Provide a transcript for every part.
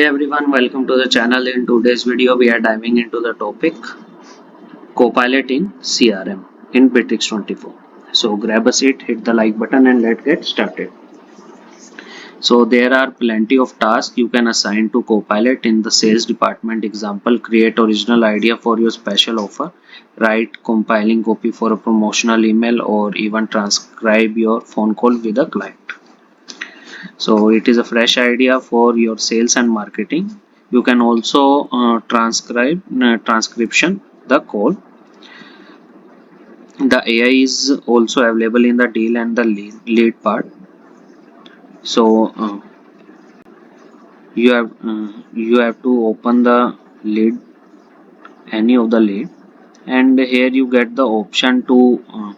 Hey everyone, welcome to the channel. In today's video, we are diving into the topic Copilot in CRM in Bitrix24. So grab a seat, hit the like button, and let's get started. So there are plenty of tasks you can assign to Copilot in the sales department. Example: create original idea for your special offer, write compiling copy for a promotional email, or even transcribe your phone call with a client. So it is a fresh idea for your sales and marketing. You can also transcription the call. The AI is also available in the deal and the lead part. So you have to open the lead, any of the lead, and here you get the option to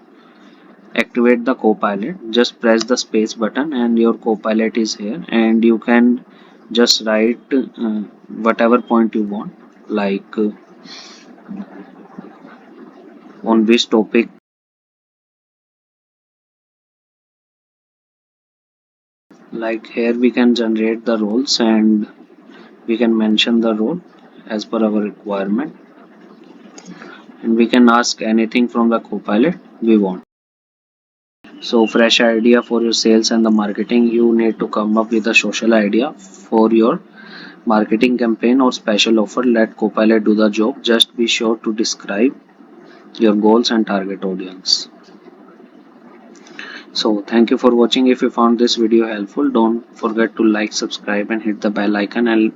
activate the copilot. Just press the space button and your copilot is here, and you can just write whatever point you want, like on which topic. Like here we can generate the roles and we can mention the role as per our requirement, and we can ask anything from the copilot we want. So fresh idea for your sales and the marketing. You need to come up with a social idea for your marketing campaign or special offer. Let Copilot do the job. Just be sure to describe your goals and target audience. So thank you for watching. If you found this video helpful, don't forget to like, subscribe, and hit the bell icon, and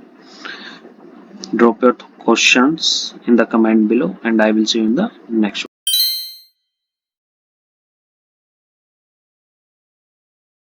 drop your questions in the comment below, and I will see you in the next one.